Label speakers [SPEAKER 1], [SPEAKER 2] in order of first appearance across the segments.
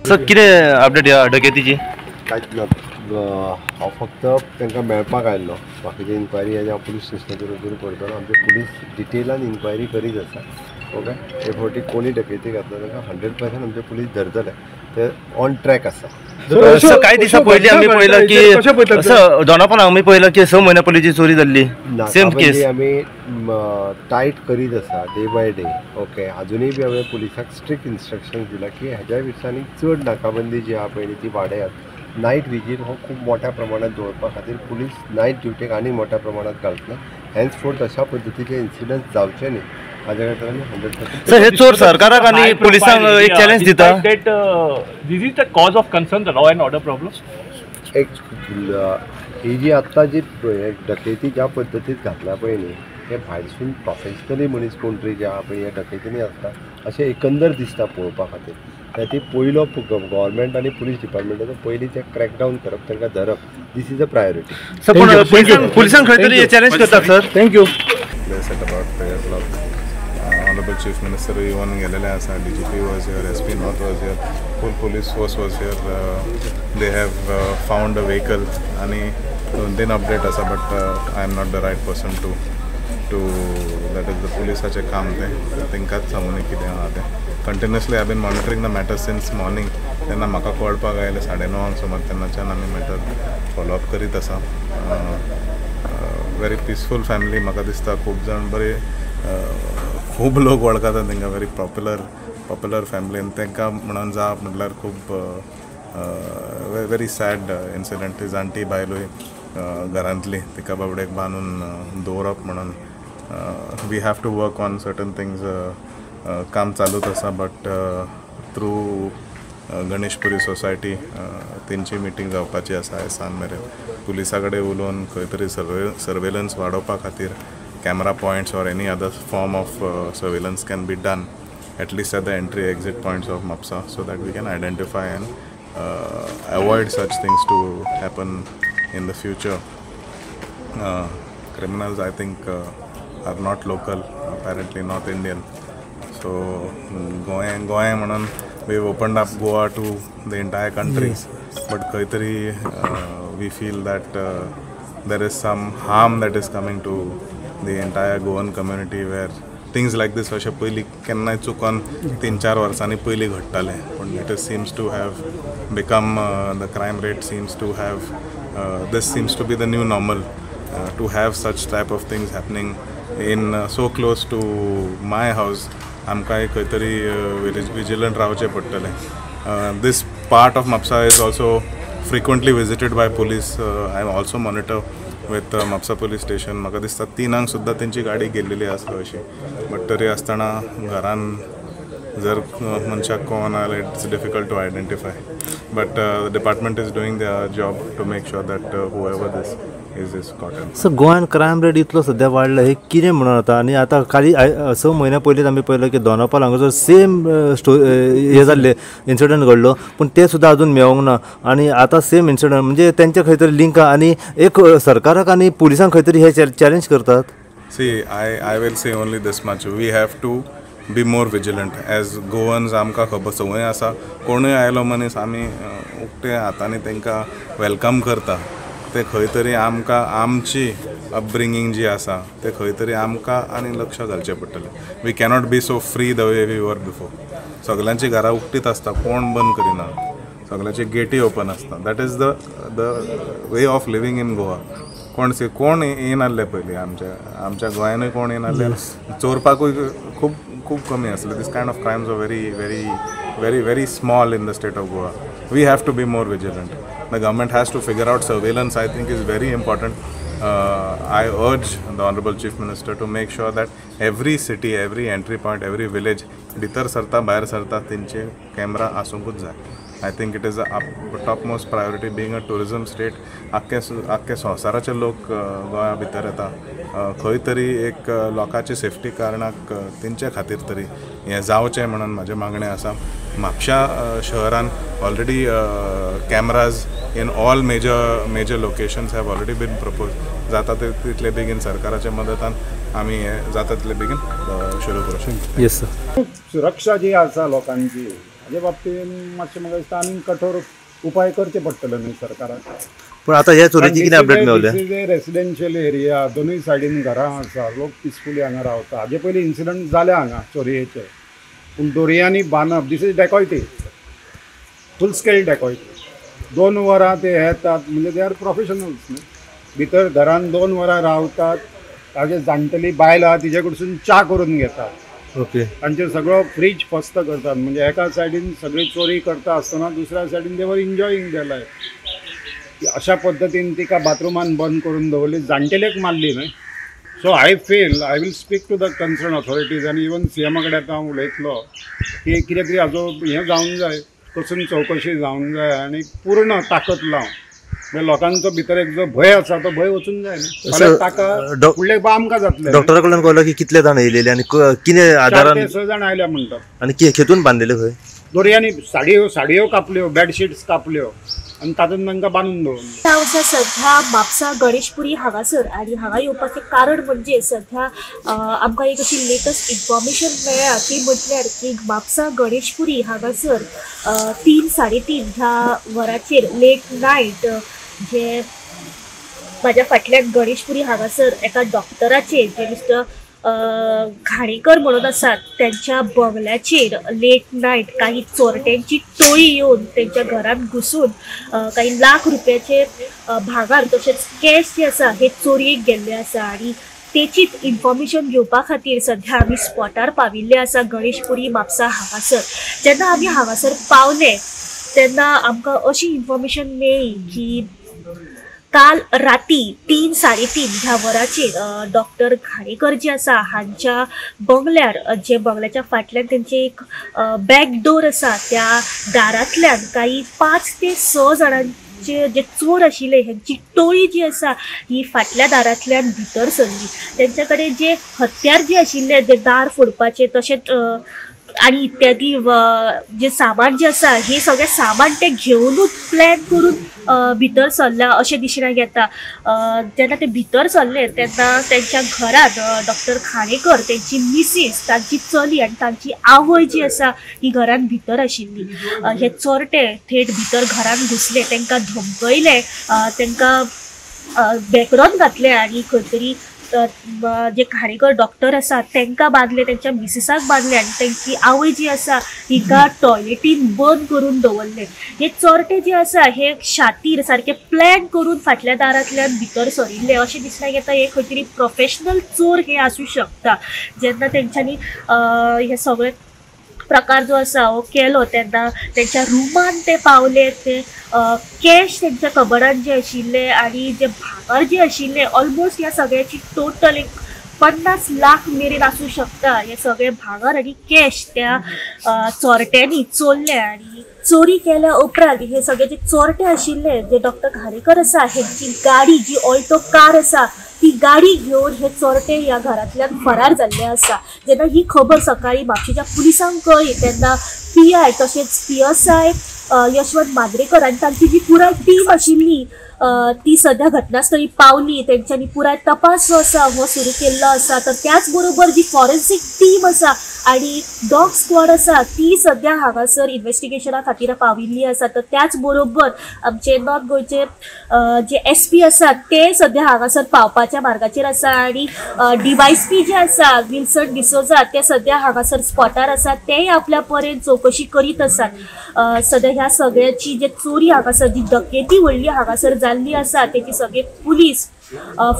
[SPEAKER 1] Sir कितें update या डकैतीची?
[SPEAKER 2] कांयच ना, हांव फक्त तांकां मेळपाक आयिल्लो. बाकीची इन्क्वायरी हांव पुलीस स्टेशनाचेर रुजू करतलो. आमचे पुलीस डिटेलान इन्क्वायरी करीत आसा. ओके, हे फावटी कोणी डकैती घातलो तांकां 100% आमचे पुलीस धरतले. ते ऑन ट्रॅक आसा.
[SPEAKER 1] सर काही दिवसा पयलीं आमी पळयलां की असं दोनापावला आमी पळयलां की 6 म्हयन्या पयलींची चोरी जाल्ली, सेम केस.
[SPEAKER 2] आमी टायट करीत आसा डे बाय डे. ओके, अजुनूय बी हांवें पुलिसाक स्ट्रिक्ट इन्स्ट्रक्शन दिला की हेज्या दिसांनी चड नाकाबंदी जी आहा पळय ती वाडयात. नायट विजील हो खूब मोठ्या प्रमाणात दवरपा खातीर पुलीस नायट ड्युटीक आनी मोठ्या प्रमाणात घालतले. हेन्स फोर्थ अशा पद्दतीचे इन्सिडंट जावचे न्ही हाज्या खातीर आमी 100%.
[SPEAKER 1] सर हे चोर सरकाराक आनी पुलिसांक एक चॅलेंज दिता.
[SPEAKER 3] This is the cause of concern the law and order problem.
[SPEAKER 2] एक ही जी आत्ता जी डकैती ज्या पद्दतीत घातल्या पळय न्ही, हे भायरसून प्रोफेशनली मनीस कोण तरी जे आहा पळय ह्या डकैतींनी आसता अशें एकंदर दिसता पळोवपा खातीर. ती पयलो गव्हर्मेंट आनी पुलीस डिपार्टमेंटाचो पयलीं ते क्रॅकडावन करप, तांकां धरप, this is a priority.
[SPEAKER 1] Sir पण पुलिसांक खंय तरी चॅलेंज करतात sir.
[SPEAKER 3] Thank you.
[SPEAKER 4] Honorable Chief Minister even गेलेले आसा. DGP was here, SP North was here, full police force was here. They have found a vehicle आणि 2-3 अपडेट आसा, but I am not the right person to that is the पुलिसाचे काम ते तांकांच सांगून कितें आहा तें. Continuously I been monitoring the matter since morning. तेन्ना म्हाका कळपाक आयलें 9:30 सुमार, तेन्नाच्यान आमी मॅटर फॉलोअप करीत आसा. वेरी पिसफूल फॅमिली म्हाका दिसता. खूब जाण बरे खूब लोक वळखता तांकां. वेरी पॉप्युलर फॅमिली आनी तांकां म्हणून जावप म्हटल्यार खूब वेरी सॅड इन्सिडंट. ती जाणटी बायलूय घरांतली तिका बाबडेक बांदून दवरप म्हणून. We have to work on certain things. काम चालूच आसा, बट थ्रू गणेशपुरी सोसायटी तेंची मिटींग जावपाची आसा आयज सांज मेरेन. पुलिसा कडेन उलोवन खंय तरी सर्वेलन्स वाडोवपा खातीर camera points or any other form of surveillance can be done at least at the entry exit points of MAPSA, so that we can identify and avoid such things to happen in the future. Criminals, I think, are not local, apparently North Indian. So Goa म्हणून we've opened up Goa to the entire country, but खंय तरी we feel that there is some harm that is coming to the entire Goan community, where things like this अशें पयलीं केन्नाय चुकोन 3-4 वर्सांनी पयलीं घडटालें, पूण it seems to have become the crime rate seems to have this seems to be the new normal, to have such type of things happening in so close to my house. आमकांय खंय तरी vigilant रावचें पडटलें. This part of MAPSA is also frequently visited by police. I also monitor with MAPSA police station. म्हाका दिसता 3 सुद्दां तेंची गाडी गेल्लेली आसा अशी, बट तरी आसतना घरान जर मनशाक कोण आले it's difficult to identify. But the department is doing their job to make sure that whoever this is caught.
[SPEAKER 1] Sir गोंयान क्रायम रेट इतलो सध्या वाडला, हे कितें म्हणून आता? आनी आतां खाली 6 म्हयन्या पयलींच आमी पळयलें की दोनापावल हांगासर सेम हे जाल्ले इन्सिडंट घडलो, पूण ते सुद्दां अजून मेळोंक ना. आनी आतां सेम इन्सिडंट म्हणजे तेंचे खंय तरी लिंक आनी एक सरकाराक आनी पुलिसांक खंय तरी हे चॅलेंज करतात.
[SPEAKER 4] See, I will say only this much. We have to be more vigilant. As Goans, आमकां खबर संवय आसा, कोणूय आयलो मनीस आमी उक्ते हातांनी तांकां वेलकम करता. ते खंय तरी आमकां आमची अपब्रिंगींग जी आसा ते खंय तरी आमकां आनी लक्ष घालचें पडटलें. We cannot be so free the way we were before. सगल्यांची घरां उक्तीच आसता, कोण बंद करिना, सगळ्याची गेटी ओपन आसता. That is the way of living in Goa. कोण येनासले पयलीं आमच्या गोंयानूय कोण येनासले, चोरपाकूय खूब कमी आसले. This kind of crimes are very very very very small in the state of Goa. We have to be more vigilant. The government has to figure out surveillance. I think is very important. I urge the Honorable Chief Minister to make sure that every city, every entry point, every village, भितर सरता भायर सरता तेंचे camera आसूंकूच जाय. I think it is a topmost priority. Being a tourism state, आख्खे संवसाराचे लोक गोंया भितर येता. खंय तरी एक लोकांची सेफ्टी कारणाक तेंचे खातीर तरी हें जावचें म्हणून म्हाजें मागणें आसा. म्हापशा शहरान already cameras in all major locations have already been propose. जाता तितले बेगीन सरकाराच्या मदतान आमी हें जाता तितले बेगीन सुरू करूं.
[SPEAKER 1] Yes sir.
[SPEAKER 5] सुरक्षा जी आसा लोकांची हाजे बाबतींत मातशें म्हाका दिसता आनीक कठोर उपाय करचे पडटले न्ही सरकाराक.
[SPEAKER 1] पण आता ह्या चोरीची कितें अपडेट मेवले?
[SPEAKER 5] रेसिडेन्शियल एरिया दोनूय सायडीन घरां आसा, लोक पिसफुली हांगा रावता. हाजे पयलीं इन्सिडंट जाल्या हांगा चोरयेचे, पूण दोरयांनी बांदप दीस इज डेकॉयटी, फूल स्केल डेकॉयटी. 2 वरां ते येतात, म्हणजे दे आर प्रोफेशनल्स न्ही. भितर घरान 2 वरां रावतात, ताजे जाणटेली बायल आहा तिचे कडसून च्या करून घेतात.
[SPEAKER 1] ओके.
[SPEAKER 5] तांचे सगळो फ्रीज फस्त करतात. म्हणजे एका सायडीन सगळी चोरी करता आसतना दुसऱ्या सायडीन दे वर एन्जॉयींग देयर लायफ. अशा पद्दतीन तिका बाथरुमान बंद करून दवरली, जाणटेलेक मारली न्हय. So I will speak to the concern authorities आनी इवन सीएमा कडेन आतां हांव उलयतलो की कितें हाजो हें जावंक जाय, कसून चवकशी जावंक जाय आनी पूर्ण ताकद लावन म्हणजे लोकांचो भितर एक जो भंय आसा तो भंय वचूंक जाय न्ही. ताका फुडलें आमकां जातलें.
[SPEAKER 1] डॉक्टरा कडल्यान कळलं की कितले जाण येयलेले आनी कितें आदारान
[SPEAKER 5] 4 ते 6 जाण आयल्या म्हणटात.
[SPEAKER 1] आनी खेतून बांदलेले खंय?
[SPEAKER 5] दोरयांनी साडयो कापल्यो, बेडशीट्स कापल्यो आनी तातूंत तांकां बांदून दवरलें.
[SPEAKER 6] ह्या वर्सा सध्या म्हापसा गणेशपुरी हांगासर आनी हांगा येवपाचें कारण म्हणजे सध्या आमकां एक अशी लेटस्ट इन्फॉर्मेशन मेळ्ळा ती म्हटल्यार की म्हापसा गणेशपुरी हांगासर 3-3:30 ह्या वराचेर लेट नायट जे म्हाज्या फाटल्यान गणेशपुरी हांगासर एका डॉक्टराचेर जे मिस्टर घाणेकर म्हणून आसात त्यांच्या बंगल्याचेर लेट नाईट काही चोरट्यांची टोळी येऊन त्यांच्या घरात घुसून काही लाख रुपयाचे भांगार तसेच कॅश जे आसा हे चोरयेक गेल्ले आसा. आणि तेचीच इन्फॉर्मेशन घेवपा खातीर सध्या आमी स्पॉटार पाविल्ले आसा गणेशपुरी म्हापसा हांगासर. जेन्ना आमी हांगासर पावले तेन्ना आमकां अशी इन्फॉर्मेशन मेळ्ळी की काल राती 3-3:30 ह्या वराचेर डॉक्टर घाणेकर जे आसा हांच्या बंगल्यार जे बंगल्याच्या फाटल्यान तेंचे एक बॅक डोर आसा त्या दारांतल्यान काही 5 ते 6 जाणांचे जे चोर आशिल्ले हेंची टोळी जी आसा ही फाटल्या दारांतल्यान भितर सरली. तेंच्या कडेन जे हत्यार जे आशिल्ले जे दार फोडपाचे तशेंच आणि इत्यादी जे सामान जे आसा हे सगळें सामान ते घेवनूच प्लॅन करून भितर सरला अशें दिसण्यात येता. जेन्ना ते भितर सरले तेन्ना तेंच्या घरांत डॉक्टर घाणेकर तेंची मिसीस तांची चली आनी तांची आवय जी आसा ही घरान भितर आशिल्ली. हे चोरटे थेट भितर घरान घुसले, तांकां धमकयले, तांकां बेकरोन घातले आनी खंय तरी जे घाणेकर डॉक्टर आसा तांकां बांदले, त्यांच्या मिसेसाक बांदले आनी तांची आवय जी आसा हिका टॉयलेटीन बंद करून दवरले. हे चोरटे जे आसा हे शातीर सारखे प्लॅन करून फाटल्या दारांतल्यान भितर सरिल्ले अशें दिसण्याक येता. हे खंय तरी प्रोफेशनल चोर हे आसूं शकता. जेन्ना तेंच्यांनी हे सगळे प्रकार जो आसा हो केलो तेन्ना तेंच्या रुमान ते पावले. ते कॅश तेंच्या कबडान जे आशिल्ले आनी जे भांगर जे आशिल्ले ऑलमोस्ट ह्या सगळ्याची टोटल एक 50 लाख मेरेन आसूं शकता. हे सगळे भांगर आनी कॅश त्या चोरट्यांनी चोरले. आनी चोरी केल्या उपरांत हे सगळे जे चोरटे आशिल्ले जे डॉक्टर घाणेकर आसा हेंची गाडी जी ऑल्टो कार आसा ती गाडी घेवन हे चोरटे ह्या घरांतल्यान फरार जाल्ले आसा. जेन्ना ही खबर सकाळी म्हापशेच्या पुलिसांक कळ्ळी तेन्ना PI तशेंच PSI यशवंत माद्रेकर आनी तांची जी पुराय टीम आशिल्ली ती सध्या घटनास्थळी पावली. तेंच्यांनी पुराय तपास जो आसा हो सुरू केल्लो आसा. तर त्याच बरोबर जी फॉरेन्सीक टीम आसा आनी डॉग स्क्वॉड आसा ती सध्या हांगासर इन्व्हेस्टिगेशना खातीर पाविल्ली आसा. तर त्याच बरोबर आमचे नॉर्थ गोंयचे जे SP आसात ते सध्या हांगासर पावपाच्या मार्गाचेर आसा. आनी DYSP जे आसा विल्सन डिसोजा ते सध्या हांगासर स्पॉटार आसात. तेय आपल्या परेन चवकशी करीत आसात. सध्या ह्या सगळ्याची जे चोरी हांगासर जी डकेती व्हडली हांगासर जाल्ली आसा तेची सगळे पुलीस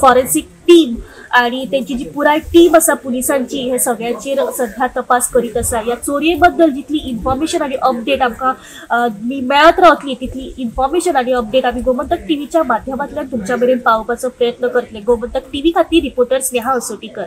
[SPEAKER 6] फॉरेन्सीक टीम आणि त्यांची जी पुराय टीम आसा पुलिसांची हे सगळ्यांचेर सध्या तपास करीत आसा. ह्या चोरये बद्दल जितली इन्फॉर्मेशन आनी अपडेट आमकां मेळत रावतली तितली इन्फॉर्मेशन आनी अपडेट आमी गोमंतक टीव्हीच्या माध्यमांतल्यान तुमच्या मेरेन पावोवपाचो प्रयत्न करतले. गोमंतक टीव्ही खातीर रिपोर्टर स्नेहा असोटीकर.